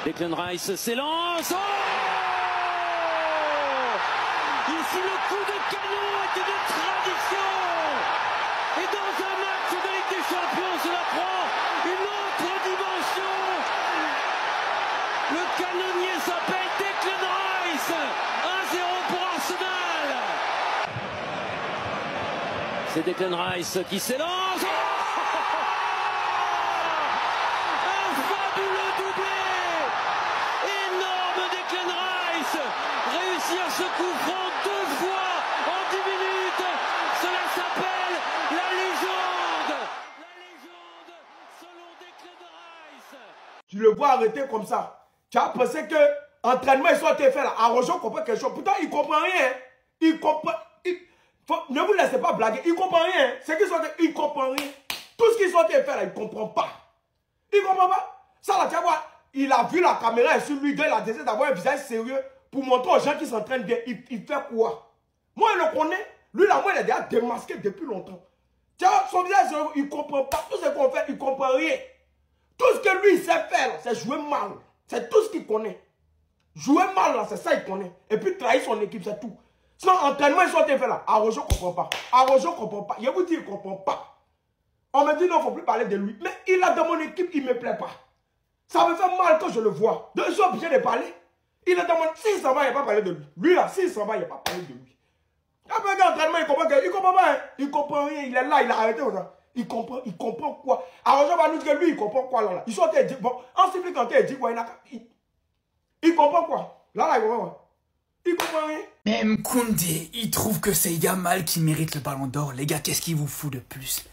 Declan Rice s'élance. Oh, ici le coup de canon est une tradition. Et dans un match de Ligue des Champions, cela prend une autre dimension. Le canonnier s'appelle Declan Rice. 1-0 pour Arsenal. C'est Declan Rice qui s'élance. Réussir ce coup franc 2 fois en 10 minutes, cela s'appelle la légende. La légende selon Declan Rice. Tu le vois arrêter comme ça. Tu as pensé que l'entraînement, ils sont fait là. Arrojo comprend quelque chose. Pourtant, il ne comprend rien. Il comprend. Ne vous laissez pas blaguer. Il ne comprend rien. C'est qu'ils sont. Il ne comprend rien. Tout ce qu'ils sont fait là, il ne comprend pas. Il ne comprend pas. Ça là, tu vois, il a vu la caméra et sur lui, il a décidé d'avoir un visage sérieux. Pour montrer aux gens qui s'entraînent bien, il fait quoi? Moi, je le connais. Lui, là, moi, il est déjà démasqué depuis longtemps. Tu vois, son visage, il ne comprend pas. Tout ce qu'on fait, il ne comprend rien. Tout ce que lui, il sait faire, c'est jouer mal. C'est tout ce qu'il connaît. Jouer mal, là, c'est ça qu'il connaît. Et puis, trahir son équipe, c'est tout. Sinon, entraînement, ils sont fait là. Arrojo ne comprend pas. Arrojo ne comprend pas. Je vous dis, il ne comprend pas. On me dit, non, il ne faut plus parler de lui. Mais il a dans mon équipe, il ne me plaît pas. Ça me fait mal quand je le vois. Donc, ils sont obligés de parler. Il a demandé, s'il s'en va, il n'y a pas parlé de lui. Lui là, s'il s'en va, il n'y a pas parlé de lui. Après l'entraînement, il comprend que, il comprend pas, hein. Il comprend rien, il est là, il a arrêté. Il comprend quoi? Alors je vais nous dire que lui, il comprend quoi là? Ils sont dit, bon, en cible quand il dit quoi, il comprend quoi? Là, il comprend quoi? Il comprend rien. Même Koundé, il trouve que c'est Yamal qui mérite le ballon d'or. Les gars, qu'est-ce qu'il vous fout de plus?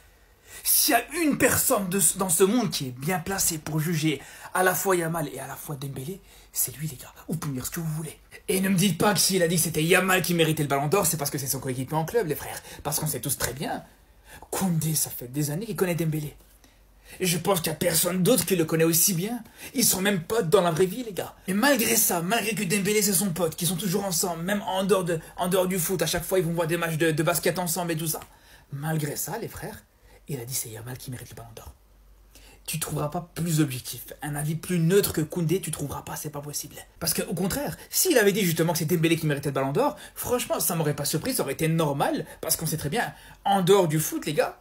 S'il y a une personne dans ce monde qui est bien placée pour juger à la fois Yamal et à la fois Dembélé, c'est lui, les gars. Vous pouvez me dire ce que vous voulez. Et ne me dites pas que s'il a dit que c'était Yamal qui méritait le ballon d'or, c'est parce que c'est son coéquipier en club, les frères. Parce qu'on sait tous très bien. Koundé, ça fait des années qu'il connaît Dembélé. Et je pense qu'il n'y a personne d'autre qui le connaît aussi bien. Ils sont même potes dans la vraie vie, les gars. Et malgré ça, malgré que Dembélé c'est son pote, qu'ils sont toujours ensemble, même en dehors du foot, à chaque fois ils vont voir des matchs de basket ensemble et tout ça. Malgré ça, les frères, il a dit c'est Yamal qui mérite le ballon d'or. Tu trouveras pas plus objectif, un avis plus neutre que Koundé, tu trouveras pas, c'est pas possible. Parce qu'au contraire, s'il avait dit justement que c'était Dembélé qui méritait le ballon d'or, franchement, ça m'aurait pas surpris, ça aurait été normal, parce qu'on sait très bien, en dehors du foot, les gars,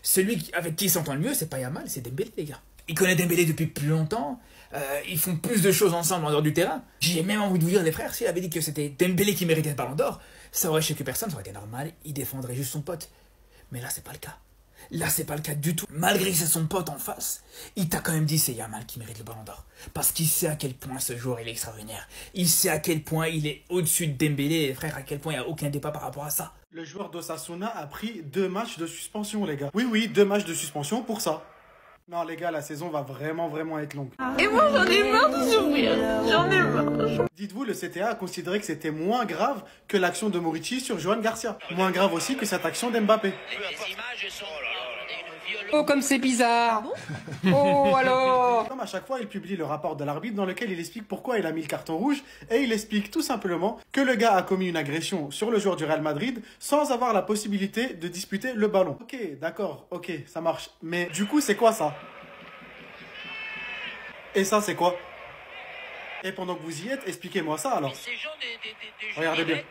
celui avec qui il s'entend le mieux, c'est pas Yamal, c'est Dembélé, les gars. Il connaît Dembélé depuis plus longtemps, ils font plus de choses ensemble en dehors du terrain. J'ai même envie de vous dire, les frères, s'il avait dit que c'était Dembélé qui méritait le ballon d'or, ça aurait choqué personne, ça aurait été normal, il défendrait juste son pote. Mais là, c'est pas le cas. Là, c'est pas le cas du tout. Malgré que c'est son pote en face, il t'a quand même dit c'est Yamal qui mérite le ballon d'or. Parce qu'il sait à quel point ce joueur il est extraordinaire. Il sait à quel point il est au-dessus de Dembélé, et frère, à quel point il n'y a aucun débat par rapport à ça. Le joueur d'Osasuna a pris 2 matchs de suspension, les gars. Oui, 2 matchs de suspension pour ça. Non, les gars, la saison va vraiment être longue. Et moi, j'en ai marre de souffrir. J'en ai marre. Dites-vous, le CTA a considéré que c'était moins grave que l'action de Morici sur Johan Garcia. Moins grave aussi que cette action d'Mbappé. Les images sont... Oh, comme c'est bizarre. Oh, alors. Comme à chaque fois, il publie le rapport de l'arbitre dans lequel il explique pourquoi il a mis le carton rouge et il explique tout simplement que le gars a commis une agression sur le joueur du Real Madrid sans avoir la possibilité de disputer le ballon. Ok, d'accord, ok, ça marche. Mais du coup, c'est quoi ça? Et ça, c'est quoi? Et pendant que vous y êtes, expliquez-moi ça alors. Regardez bien.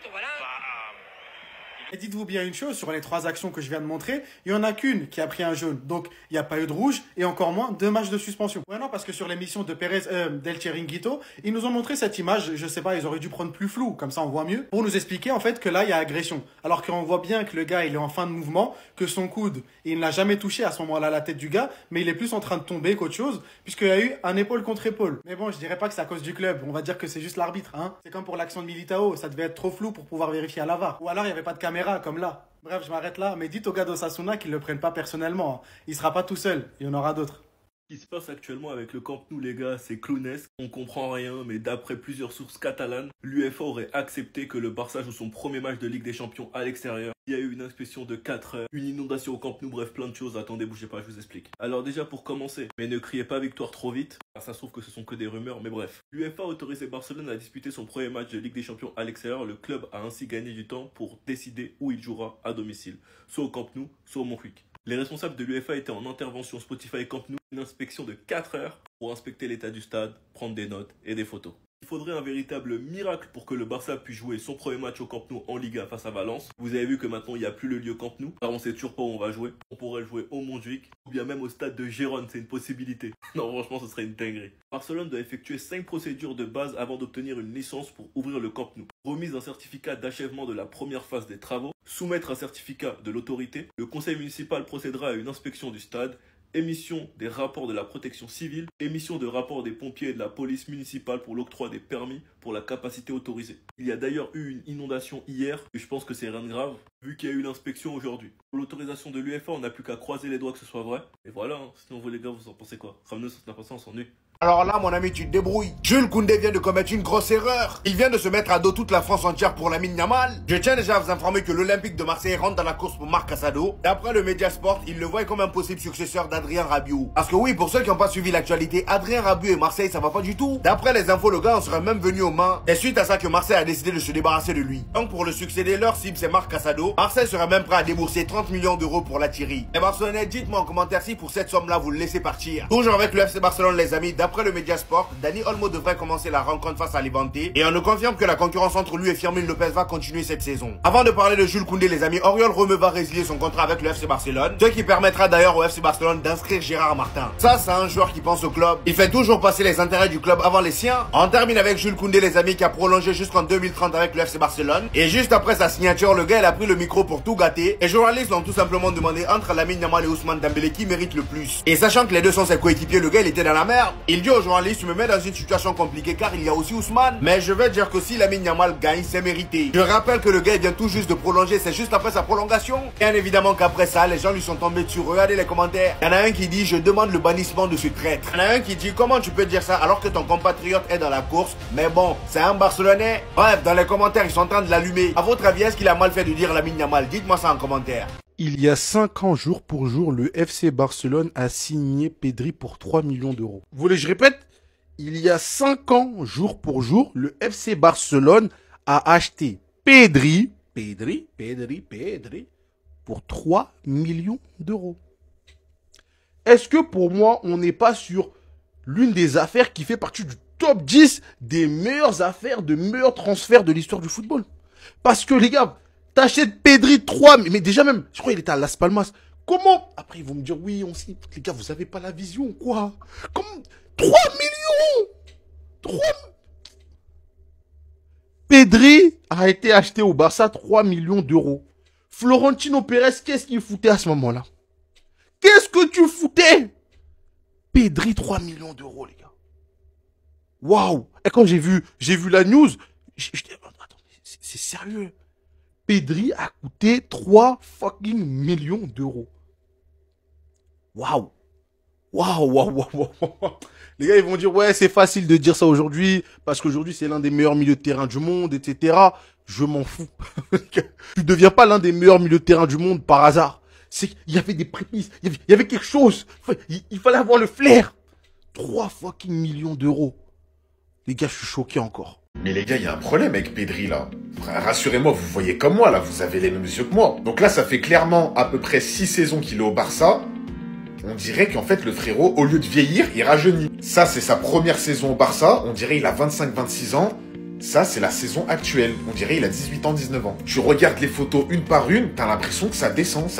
Et dites-vous bien une chose, sur les 3 actions que je viens de montrer, il n'y en a qu'une qui a pris un jaune. Donc, il n'y a pas eu de rouge et encore moins 2 matchs de suspension. Ouais, non, parce que sur l'émission de Pérez, d'El Chiringuito, ils nous ont montré cette image, je sais pas, ils auraient dû prendre plus flou, comme ça on voit mieux, pour nous expliquer en fait que là, il y a agression. Alors qu'on voit bien que le gars, il est en fin de mouvement, que son coude, il n'a jamais touché à ce moment-là la tête du gars, mais il est plus en train de tomber qu'autre chose, puisqu'il y a eu un épaule contre épaule. Mais bon, je dirais pas que c'est à cause du club, on va dire que c'est juste l'arbitre, hein. C'est comme pour l'action de Militao, ça devait être trop flou pour pouvoir vérifier à la VAR. Ou alors, il n'y avait pas de caméra, comme là. Bref, je m'arrête là, mais dites au gars d'Osasuna qu'ils ne le prennent pas personnellement. Il sera pas tout seul, il y en aura d'autres. Ce qui se passe actuellement avec le Camp Nou, les gars, c'est clownesque. On comprend rien, mais d'après plusieurs sources catalanes, l'UEFA aurait accepté que le Barça joue son premier match de Ligue des Champions à l'extérieur. Il y a eu une inspection de 4 heures, une inondation au Camp Nou, bref, plein de choses. Attendez, bougez pas, je vous explique. Alors déjà, pour commencer, mais ne criez pas victoire trop vite, car ça se trouve que ce sont que des rumeurs, mais bref. L'UEFA a autorisé Barcelone à disputer son premier match de Ligue des Champions à l'extérieur. Le club a ainsi gagné du temps pour décider où il jouera à domicile, soit au Camp Nou, soit au Montjuic. Les responsables de l'UEFA étaient en intervention Spotify Camp Nou, une inspection de 4 heures pour inspecter l'état du stade, prendre des notes et des photos. Il faudrait un véritable miracle pour que le Barça puisse jouer son premier match au Camp Nou en Liga face à Valence. Vous avez vu que maintenant il n'y a plus le lieu Camp Nou. Alors on sait toujours pas où on va jouer. On pourrait jouer au Montjuïc ou bien même au stade de Gérone, c'est une possibilité. Non franchement ce serait une dinguerie. Barcelone doit effectuer 5 procédures de base avant d'obtenir une licence pour ouvrir le Camp Nou. Remise d'un certificat d'achèvement de la première phase des travaux, soumettre un certificat de l'autorité, le conseil municipal procédera à une inspection du stade, émission des rapports de la protection civile, émission de rapports des pompiers et de la police municipale pour l'octroi des permis pour la capacité autorisée. Il y a d'ailleurs eu une inondation hier, et je pense que c'est rien de grave, vu qu'il y a eu l'inspection aujourd'hui. Pour l'autorisation de l'UEFA, on n'a plus qu'à croiser les doigts que ce soit vrai. Et voilà, hein. Sinon vous les gars, vous en pensez quoi? Ramenez ça, n'a pas ça, on s'ennuie. Alors là, mon ami, tu te débrouilles. Jules Koundé vient de commettre une grosse erreur. Il vient de se mettre à dos toute la France entière pour Lamine Yamal. Je tiens déjà à vous informer que l'Olympique de Marseille rentre dans la course pour Marc Casado. D'après le Mediasport, il le voit comme un possible successeur d'Adrien Rabiot. Parce que oui, pour ceux qui n'ont pas suivi l'actualité, Adrien Rabiot et Marseille, ça va pas du tout. D'après les infos, le gars en serait même venu aux mains. Et suite à ça que Marseille a décidé de se débarrasser de lui. Donc pour le succéder, leur cible c'est Marc Casado. Marseille serait même prêt à débourser 30 millions d'euros pour l'attirer. Et Barcelonais, dites-moi en commentaire si pour cette somme-là, vous le laissez partir. Toujours avec le FC Barcelone, les amis, d'après le Mediasport, Dani Olmo devrait commencer la rencontre face à Levante et on nous confirme que la concurrence entre lui et Firmino Lopez va continuer cette saison. Avant de parler de Jules Koundé, les amis, Oriol Romeu va résilier son contrat avec le FC Barcelone, ce qui permettra d'ailleurs au FC Barcelone d'inscrire Gérard Martin. Ça, c'est un joueur qui pense au club. Il fait toujours passer les intérêts du club avant les siens. On termine avec Jules Koundé, les amis, qui a prolongé jusqu'en 2030 avec le FC Barcelone. Et juste après sa signature, le gars, il a pris le micro pour tout gâter. Et les journalistes ont tout simplement demandé entre Lamine Yamal et Ousmane Dembélé qui mérite le plus. Et sachant que les deux sont ses coéquipiers, le gars, il était dans la merde. Il dit aux journalistes, tu me mets dans une situation compliqué car il y a aussi Ousmane. Mais je vais dire que si Lamine Yamal gagne, c'est mérité. Je rappelle que le gars il vient tout juste de prolonger, c'est juste après sa prolongation. Bien évidemment qu'après ça, les gens lui sont tombés dessus. Regardez les commentaires. Il y en a un qui dit je demande le bannissement de ce traître. Il y en a un qui dit comment tu peux dire ça alors que ton compatriote est dans la course. Mais bon, c'est un Barcelonais. Bref, dans les commentaires, ils sont en train de l'allumer. À votre avis, est-ce qu'il a mal fait de dire Lamine Yamal? Dites-moi ça en commentaire. Il y a 5 ans, jour pour jour, le FC Barcelone a signé Pedri pour 3 millions d'euros. Vous voulez que je répète? Il y a 5 ans, jour pour jour, le FC Barcelone a acheté Pedri pour 3 millions d'euros. Est-ce que pour moi, on n'est pas sur l'une des affaires qui fait partie du top 10 des meilleures affaires, de meilleurs transferts de l'histoire du football? Parce que les gars, t'achètes Pedri 3, mais déjà même, je crois qu'il était à Las Palmas. Comment? Après, ils vont me dire, oui, on sait, les gars, vous avez pas la vision, quoi? Comment? 3 millions! 3... Pedri a été acheté au Barça 3 millions d'euros. Florentino Pérez, qu'est-ce qu'il foutait à ce moment-là? Qu'est-ce que tu foutais? Pedri 3 millions d'euros, les gars. Waouh! Et quand j'ai vu la news, attends, c'est sérieux. Pedri a coûté 3 fucking millions d'euros. Waouh! Waouh. Les gars, ils vont dire, ouais, c'est facile de dire ça aujourd'hui, parce qu'aujourd'hui, c'est l'un des meilleurs milieux de terrain du monde, etc. Je m'en fous. Tu deviens pas l'un des meilleurs milieux de terrain du monde par hasard. Il y avait des prémices, il y avait quelque chose. Il fallait avoir le flair. 3 fucking millions d'euros. Les gars, je suis choqué encore. Mais les gars, il y a un problème avec Pedri, là. Rassurez-moi, vous voyez comme moi, là, vous avez les mêmes yeux que moi. Donc là, ça fait clairement à peu près 6 saisons qu'il est au Barça. On dirait qu'en fait, le frérot, au lieu de vieillir, il rajeunit. Ça, c'est sa première saison au Barça. On dirait il a 25-26 ans. Ça, c'est la saison actuelle. On dirait il a 18 ans, 19 ans. Tu regardes les photos une par une, t'as l'impression que ça descend.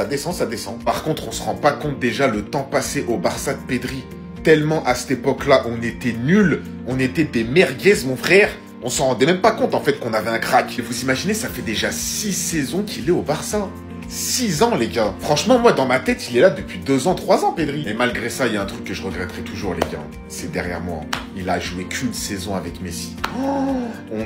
Par contre, on se rend pas compte déjà le temps passé au Barça de Pedri. Tellement à cette époque-là, on était nuls. On était des merguez, mon frère. On s'en rendait même pas compte, en fait, qu'on avait un crack. Et vous imaginez, ça fait déjà 6 saisons qu'il est au Barça. 6 ans, les gars. Franchement, moi, dans ma tête, il est là depuis 2 ans, 3 ans, Pedri. Et malgré ça, il y a un truc que je regretterai toujours, les gars. C'est derrière moi. Il a joué qu'une saison avec Messi. On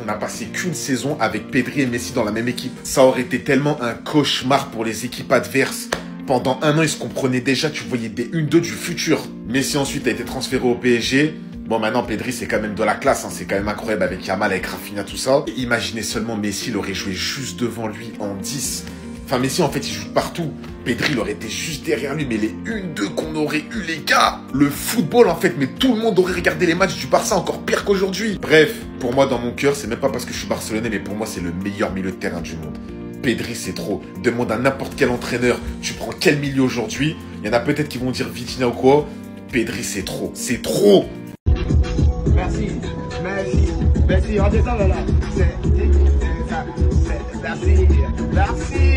a passé qu'une saison avec Pedri et Messi dans la même équipe. Ça aurait été tellement un cauchemar pour les équipes adverses. Pendant 1 an, ils se comprenaient déjà. Tu voyais des 1-2 du futur. Messi ensuite a été transféré au PSG. Bon, maintenant, Pedri, c'est quand même de la classe, hein. C'est quand même incroyable avec Yamal, avec Rafinha, tout ça. Et imaginez seulement Messi, il aurait joué juste devant lui en 10. Enfin, Messi, en fait, il joue partout. Pedri, il aurait été juste derrière lui, mais les 1-2 qu'on aurait eu, les gars. Le football, en fait, mais tout le monde aurait regardé les matchs du Barça encore pire qu'aujourd'hui. Bref, pour moi, dans mon cœur, c'est même pas parce que je suis barcelonais, mais pour moi, c'est le meilleur milieu de terrain du monde. Pedri, c'est trop. Demande à n'importe quel entraîneur, tu prends quel milieu aujourd'hui? Il y en a peut-être qui vont dire Vitinha ou quoi. Pedri, c'est trop. C'est trop. Merci. Redescends là. Merci.